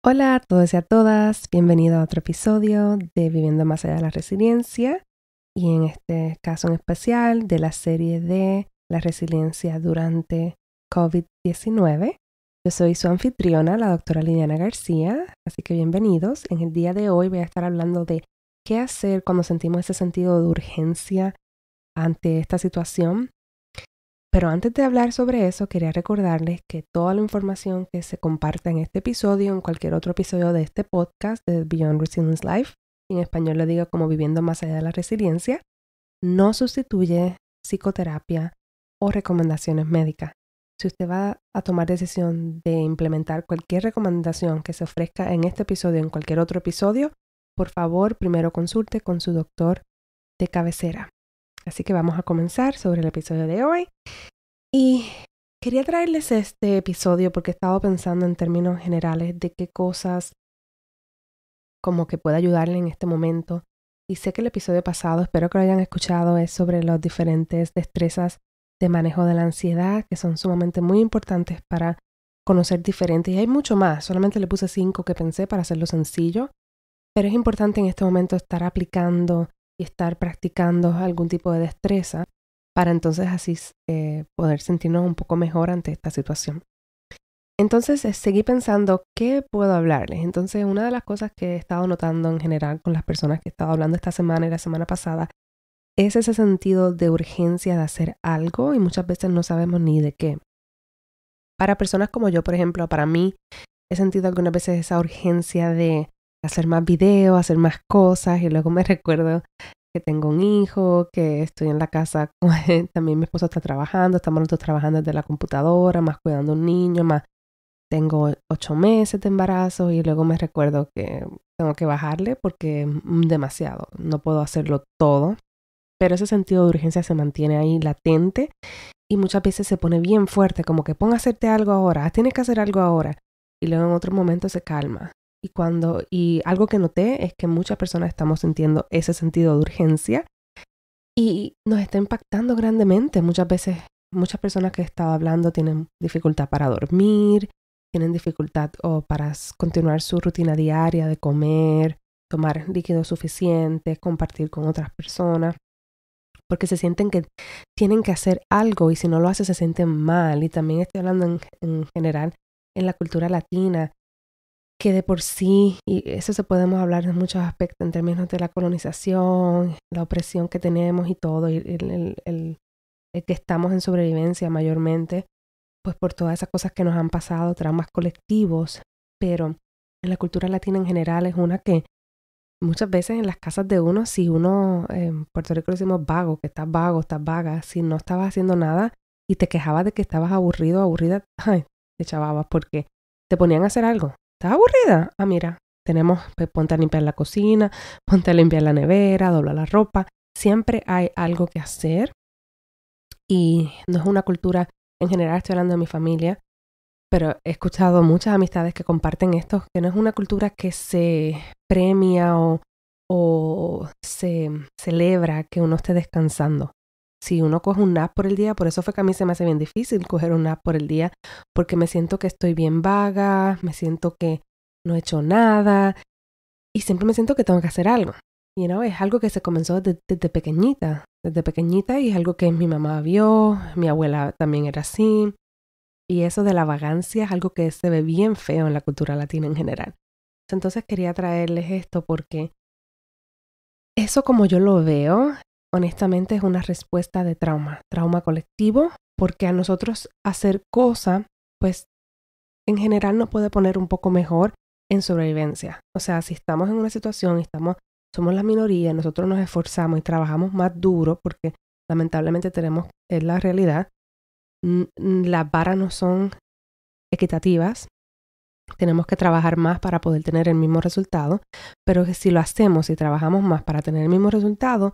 Hola a todos y a todas, bienvenido a otro episodio de Viviendo Más Allá de la Resiliencia y en este caso en especial de la serie de la resiliencia durante COVID-19. Yo soy su anfitriona, la doctora Liliana García, así que bienvenidos. En el día de hoy voy a estar hablando de qué hacer cuando sentimos ese sentido de urgencia ante esta situación. Pero antes de hablar sobre eso, quería recordarles que toda la información que se comparta en este episodio, en cualquier otro episodio de este podcast de Beyond Resilience Life, y en español lo digo como Viviendo Más Allá de la Resiliencia, no sustituye psicoterapia o recomendaciones médicas. Si usted va a tomar decisión de implementar cualquier recomendación que se ofrezca en este episodio o en cualquier otro episodio, por favor, primero consulte con su doctor de cabecera. Así que vamos a comenzar sobre el episodio de hoy. Y quería traerles este episodio porque he estado pensando en términos generales de qué cosas como que puede ayudarle en este momento. Y sé que el episodio pasado, espero que lo hayan escuchado, es sobre las diferentes destrezas de manejo de la ansiedad que son sumamente muy importantes para conocer diferentes. Y hay mucho más, solamente le puse 5 que pensé para hacerlo sencillo. Pero es importante en este momento estar aplicando y estar practicando algún tipo de destreza para entonces así poder sentirnos un poco mejor ante esta situación. Entonces seguí pensando, ¿qué puedo hablarles? Entonces una de las cosas que he estado notando en general con las personas que he estado hablando esta semana y la semana pasada es ese sentido de urgencia de hacer algo y muchas veces no sabemos ni de qué. Para personas como yo, por ejemplo, para mí he sentido algunas veces esa urgencia de hacer más videos, hacer más cosas y luego me recuerdo que tengo un hijo, que estoy en la casa, también mi esposo está trabajando, estamos los dos trabajando desde la computadora, más cuidando a un niño, más tengo 8 meses de embarazo y luego me recuerdo que tengo que bajarle porque es demasiado, no puedo hacerlo todo, pero ese sentido de urgencia se mantiene ahí latente y muchas veces se pone bien fuerte, como que pon a hacerte algo ahora, tienes que hacer algo ahora y luego en otro momento se calma. Y algo que noté es que muchas personas estamos sintiendo ese sentido de urgencia y nos está impactando grandemente. Muchas veces, muchas personas que he estado hablando tienen dificultad para dormir, tienen dificultad para continuar su rutina diaria de comer, tomar líquidos suficientes, compartir con otras personas, porque se sienten que tienen que hacer algo y si no lo hacen se sienten mal. Y también estoy hablando en general en la cultura latina, que de por sí, y eso se podemos hablar en muchos aspectos en términos de la colonización, la opresión que tenemos y todo, y el que estamos en sobrevivencia mayormente, pues por todas esas cosas que nos han pasado, traumas colectivos, pero en la cultura latina en general es una que muchas veces en las casas de uno, si uno, en Puerto Rico decimos vago, que estás vago, estás vaga, si no estabas haciendo nada y te quejabas de que estabas aburrido, aburrida, ay, te chavabas porque te ponían a hacer algo. ¿Estás aburrida? Ah, mira, pues ponte a limpiar la cocina, ponte a limpiar la nevera, dobla la ropa. Siempre hay algo que hacer y no es una cultura, en general estoy hablando de mi familia, pero he escuchado muchas amistades que comparten esto, que no es una cultura que se premia o se celebra que uno esté descansando. Si uno coge un nap por el día, por eso fue que a mí se me hace bien difícil coger un nap por el día, porque me siento que estoy bien vaga, me siento que no he hecho nada y siempre me siento que tengo que hacer algo. Es algo que se comenzó desde pequeñita y es algo que mi mamá vio, mi abuela también era así. Y eso de la vagancia es algo que se ve bien feo en la cultura latina en general. Entonces quería traerles esto porque eso como yo lo veo, honestamente es una respuesta de trauma colectivo, porque a nosotros hacer cosas, pues en general nos puede poner un poco mejor en sobrevivencia. O sea, si estamos en una situación y somos la minoría, nosotros nos esforzamos y trabajamos más duro porque lamentablemente es la realidad, las varas no son equitativas, tenemos que trabajar más para poder tener el mismo resultado, pero que si lo hacemos y trabajamos más para tener el mismo resultado,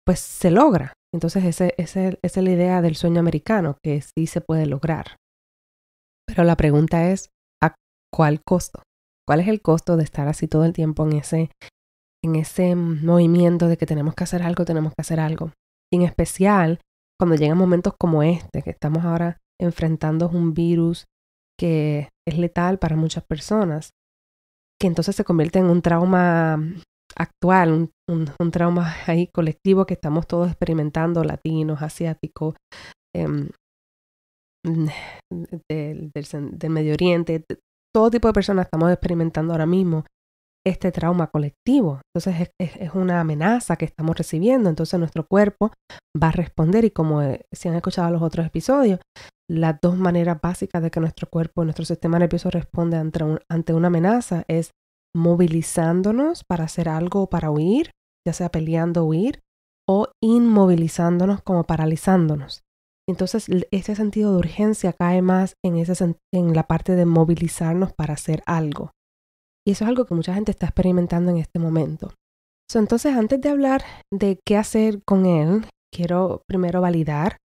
pues se logra. Entonces esa es la idea del sueño americano, que sí se puede lograr. Pero la pregunta es, ¿a cuál costo? ¿Cuál es el costo de estar así todo el tiempo en ese movimiento de que tenemos que hacer algo, tenemos que hacer algo? Y en especial cuando llegan momentos como este, que estamos ahora enfrentando un virus que es letal para muchas personas. que entonces se convierte en un trauma actual, un trauma ahí colectivo que estamos todos experimentando, latinos, asiáticos, em, del Medio Oriente, todo tipo de personas estamos experimentando ahora mismo este trauma colectivo. Entonces es una amenaza que estamos recibiendo, entonces nuestro cuerpo va a responder y como si han escuchado los otros episodios, las dos maneras básicas de que nuestro cuerpo, nuestro sistema nervioso responde ante una amenaza es movilizándonos para hacer algo o para huir, ya sea peleando o huir, o inmovilizándonos como paralizándonos. Entonces, este sentido de urgencia cae más en la parte de movilizarnos para hacer algo. Y eso es algo que mucha gente está experimentando en este momento. Entonces, antes de hablar de qué hacer con él, quiero primero validar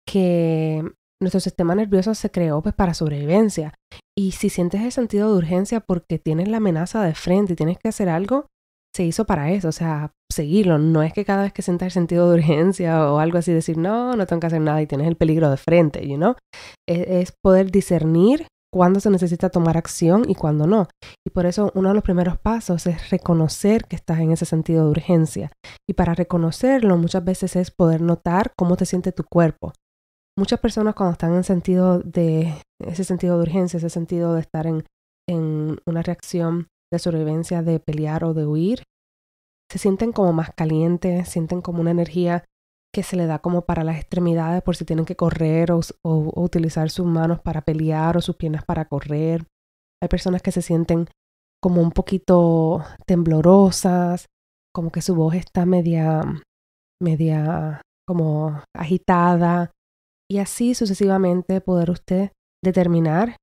que nuestro sistema nervioso se creó pues para sobrevivencia. Y si sientes el sentido de urgencia porque tienes la amenaza de frente y tienes que hacer algo, se hizo para eso, o sea, seguirlo. No es que cada vez que sientas el sentido de urgencia o algo así decir, no tengo que hacer nada y tienes el peligro de frente, Es poder discernir cuándo se necesita tomar acción y cuándo no. Y por eso uno de los primeros pasos es reconocer que estás en ese sentido de urgencia. Y para reconocerlo muchas veces es poder notar cómo te siente tu cuerpo. Muchas personas cuando están en ese sentido de urgencia, ese sentido de estar en una reacción de sobrevivencia, de pelear o de huir, se sienten como más calientes, sienten como una energía que se le da como para las extremidades por si tienen que correr o utilizar sus manos para pelear o sus piernas para correr. Hay personas que se sienten como un poquito temblorosas, como que su voz está media como agitada. Y así sucesivamente poder usted determinar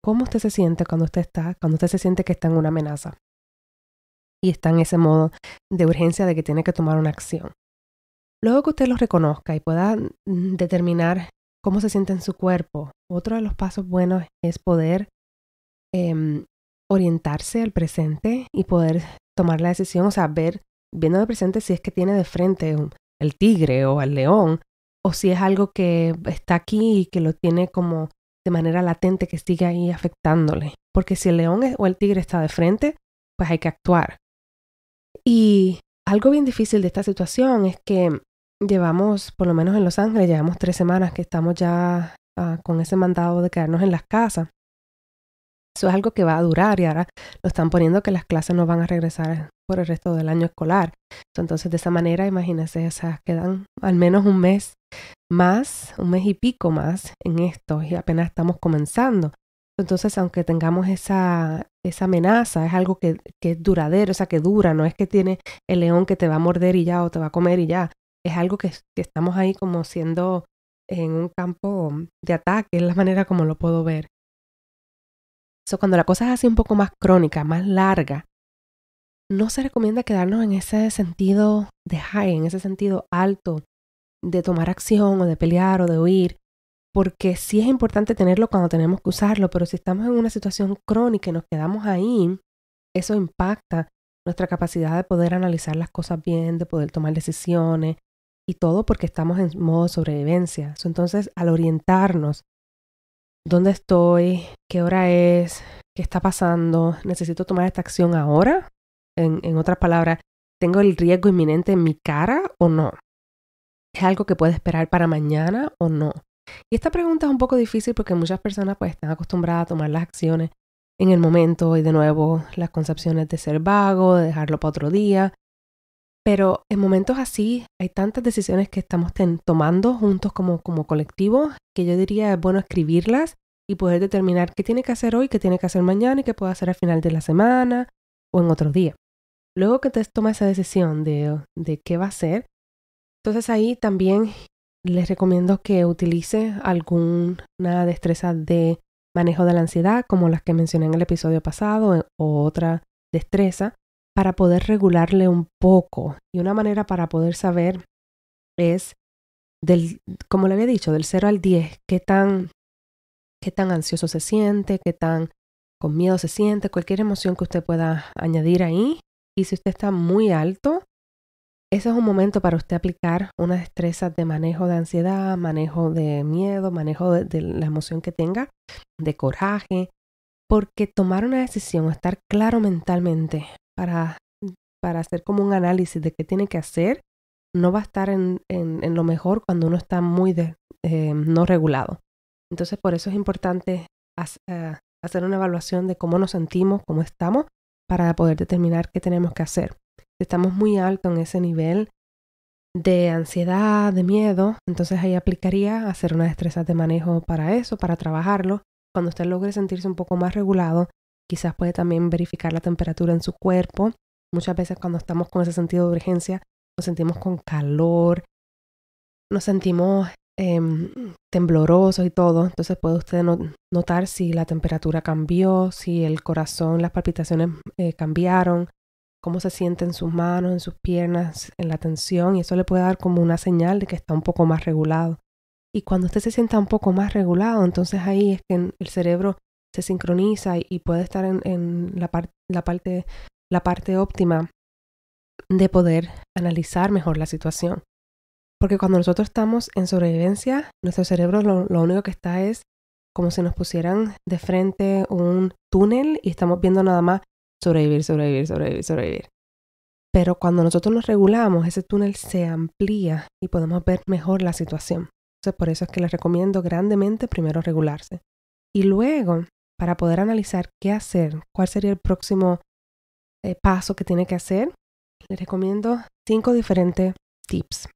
cómo usted se siente cuando usted se siente que está en una amenaza y está en ese modo de urgencia de que tiene que tomar una acción. Luego que usted lo reconozca y pueda determinar cómo se siente en su cuerpo, otro de los pasos buenos es poder orientarse al presente y poder tomar la decisión, o sea, viendo de presente si es que tiene de frente el tigre o al león, o si es algo que está aquí y que lo tiene como de manera latente que sigue ahí afectándole. Porque si el león o el tigre está de frente, pues hay que actuar. Y algo bien difícil de esta situación es que llevamos, por lo menos en Los Ángeles, llevamos 3 semanas que estamos ya con ese mandado de quedarnos en las casas. Eso es algo que va a durar y ahora lo están poniendo que las clases no van a regresar por el resto del año escolar. Entonces, de esa manera, imagínense, o sea, quedan al menos un mes más, un mes y pico más en esto y apenas estamos comenzando. Entonces, aunque tengamos esa amenaza, es algo que es duradero, o sea, que dura, no es que tiene el león que te va a morder y ya o te va a comer y ya. Es algo que estamos ahí como siendo en un campo de ataque, es la manera como lo puedo ver. Cuando la cosa es así un poco más crónica, más larga, no se recomienda quedarnos en ese sentido de high, en ese sentido alto de tomar acción o de pelear o de huir, porque sí es importante tenerlo cuando tenemos que usarlo, pero si estamos en una situación crónica y nos quedamos ahí, eso impacta nuestra capacidad de poder analizar las cosas bien, de poder tomar decisiones y todo porque estamos en modo sobrevivencia. Entonces, al orientarnos, ¿dónde estoy? ¿Qué hora es? ¿Qué está pasando? ¿Necesito tomar esta acción ahora? En otras palabras, ¿tengo el riesgo inminente en mi cara o no? ¿Es algo que puede esperar para mañana o no? Y esta pregunta es un poco difícil porque muchas personas pues están acostumbradas a tomar las acciones en el momento y de nuevo las concepciones de ser vago, de dejarlo para otro día. Pero en momentos así hay tantas decisiones que estamos tomando juntos como colectivo que yo diría es bueno escribirlas y poder determinar qué tiene que hacer hoy, qué tiene que hacer mañana y qué puede hacer al final de la semana o en otro día. Luego que te toma esa decisión de qué va a hacer, entonces ahí también les recomiendo que utilice alguna destreza de manejo de la ansiedad como las que mencioné en el episodio pasado o otra destreza para poder regularle un poco. Y una manera para poder saber es, como le había dicho, del 0 al 10, qué tan ansioso se siente, qué tan con miedo se siente, cualquier emoción que usted pueda añadir ahí. Y si usted está muy alto, ese es un momento para usted aplicar una destreza de manejo de ansiedad, manejo de miedo, manejo de la emoción que tenga, de coraje, Porque tomar una decisión o estar claro mentalmente para hacer como un análisis de qué tiene que hacer, no va a estar en lo mejor cuando uno está muy no regulado. Entonces, por eso es importante hacer una evaluación de cómo nos sentimos, cómo estamos, para poder determinar qué tenemos que hacer. Si estamos muy alto en ese nivel de ansiedad, de miedo, entonces ahí aplicaría hacer unas destrezas de manejo para eso, para trabajarlo. Cuando usted logre sentirse un poco más regulado, quizás puede también verificar la temperatura en su cuerpo. Muchas veces cuando estamos con ese sentido de urgencia, nos sentimos con calor, nos sentimos temblorosos y todo. Entonces puede usted notar si la temperatura cambió, si el corazón, las palpitaciones cambiaron, cómo se siente en sus manos, en sus piernas, en la tensión. Y eso le puede dar como una señal de que está un poco más regulado. Y cuando usted se sienta un poco más regulado, entonces ahí es que el cerebro se sincroniza y puede estar en la parte óptima de poder analizar mejor la situación. Porque cuando nosotros estamos en sobrevivencia, nuestro cerebro lo único que está es como si nos pusieran de frente un túnel y estamos viendo nada más sobrevivir, sobrevivir, sobrevivir, sobrevivir. Pero cuando nosotros nos regulamos, ese túnel se amplía y podemos ver mejor la situación. Entonces, por eso es que les recomiendo grandemente primero regularse. Y luego, para poder analizar qué hacer, cuál sería el próximo paso que tiene que hacer, les recomiendo 5 diferentes tips.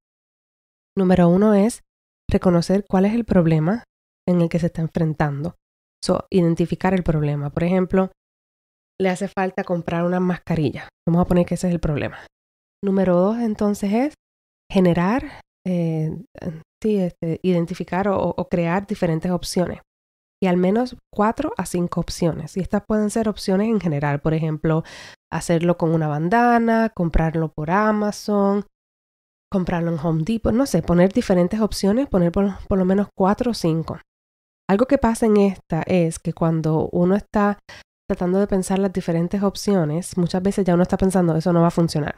Número 1 es reconocer cuál es el problema en el que se está enfrentando. Identificar el problema. Por ejemplo, le hace falta comprar una mascarilla. Vamos a poner que ese es el problema. Número 2 entonces es generar, identificar o crear diferentes opciones. Y al menos 4 a 5 opciones. Y estas pueden ser opciones en general. Por ejemplo, hacerlo con una bandana, comprarlo por Amazon, comprarlo en Home Depot, no sé, poner diferentes opciones, poner por lo menos 4 o 5. Algo que pasa en esta es que cuando uno está tratando de pensar las diferentes opciones, muchas veces ya uno está pensando, eso no va a funcionar.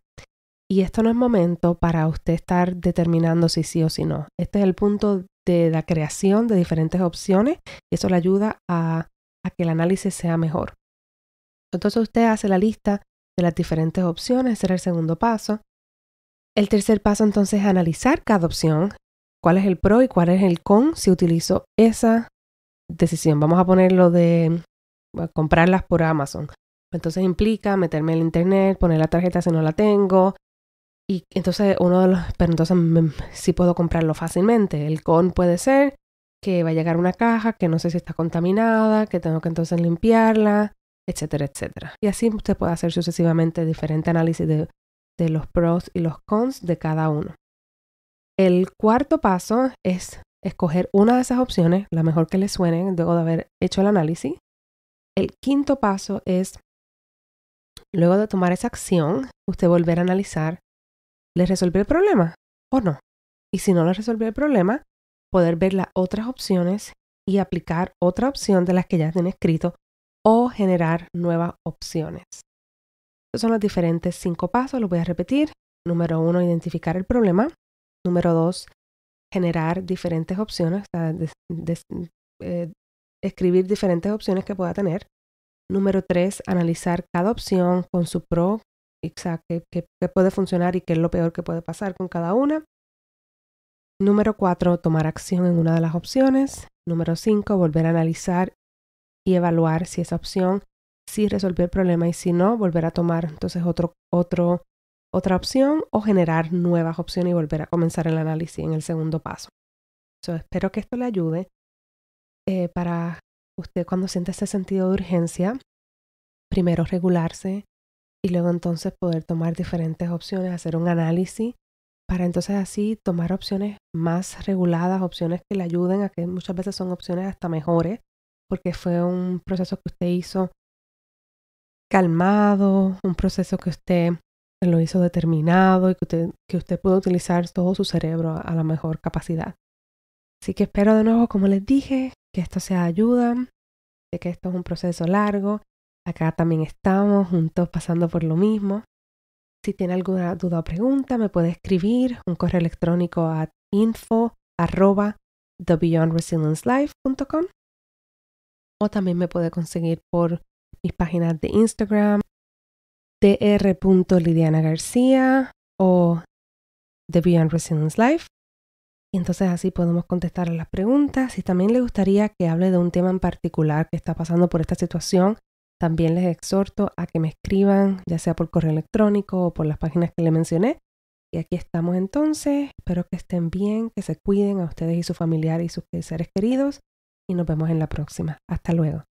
Y esto no es momento para usted estar determinando si sí o si no. Este es el punto de la creación de diferentes opciones y eso le ayuda a que el análisis sea mejor. Entonces usted hace la lista de las diferentes opciones, ese era el segundo paso. El tercer paso entonces es analizar cada opción, cuál es el pro y cuál es el con si utilizo esa decisión. Vamos a ponerlo de comprarlas por Amazon. Entonces implica meterme en el internet, poner la tarjeta si no la tengo. Y entonces pero entonces sí puedo comprarlo fácilmente. El con puede ser que va a llegar una caja que no sé si está contaminada, que tengo que entonces limpiarla, etcétera, etcétera. Y así usted puede hacer sucesivamente diferente análisis de los pros y los cons de cada uno. El cuarto paso es escoger una de esas opciones, la mejor que le suene, luego de haber hecho el análisis. El quinto paso es, luego de tomar esa acción, usted volver a analizar, ¿le resolvió el problema o no? Y si no le resolvió el problema, poder ver las otras opciones y aplicar otra opción de las que ya tiene escrito o generar nuevas opciones. Estos son los diferentes 5 pasos, los voy a repetir. Número 1, identificar el problema. Número 2, generar diferentes opciones, escribir diferentes opciones que pueda tener. Número 3, analizar cada opción con su pro, qué puede funcionar y qué es lo peor que puede pasar con cada una. Número 4, tomar acción en una de las opciones. Número 5, volver a analizar y evaluar si esa opción sí resolvió el problema y si no, volver a tomar entonces otra opción o generar nuevas opciones y volver a comenzar el análisis en el segundo paso. Espero que esto le ayude para usted cuando sienta ese sentido de urgencia, primero regularse y luego entonces poder tomar diferentes opciones, hacer un análisis para entonces así tomar opciones más reguladas, opciones que le ayuden a que muchas veces son opciones hasta mejores porque fue un proceso que usted hizo calmado, un proceso que usted lo hizo determinado y que usted pudo utilizar todo su cerebro a la mejor capacidad. Así que espero de nuevo, como les dije, que esto sea de ayuda, de que esto es un proceso largo. Acá también estamos juntos pasando por lo mismo. Si tiene alguna duda o pregunta, me puede escribir un correo electrónico a info@thebeyondresilience.life.com o también me puede conseguir por mis páginas de Instagram, dr.lidianagarcia o The Beyond Resilience Life. Y entonces así podemos contestar a las preguntas. Si también les gustaría que hable de un tema en particular que está pasando por esta situación, también les exhorto a que me escriban, ya sea por correo electrónico o por las páginas que les mencioné. Y aquí estamos entonces. Espero que estén bien, que se cuiden a ustedes y sus familiares y sus seres queridos. Y nos vemos en la próxima. Hasta luego.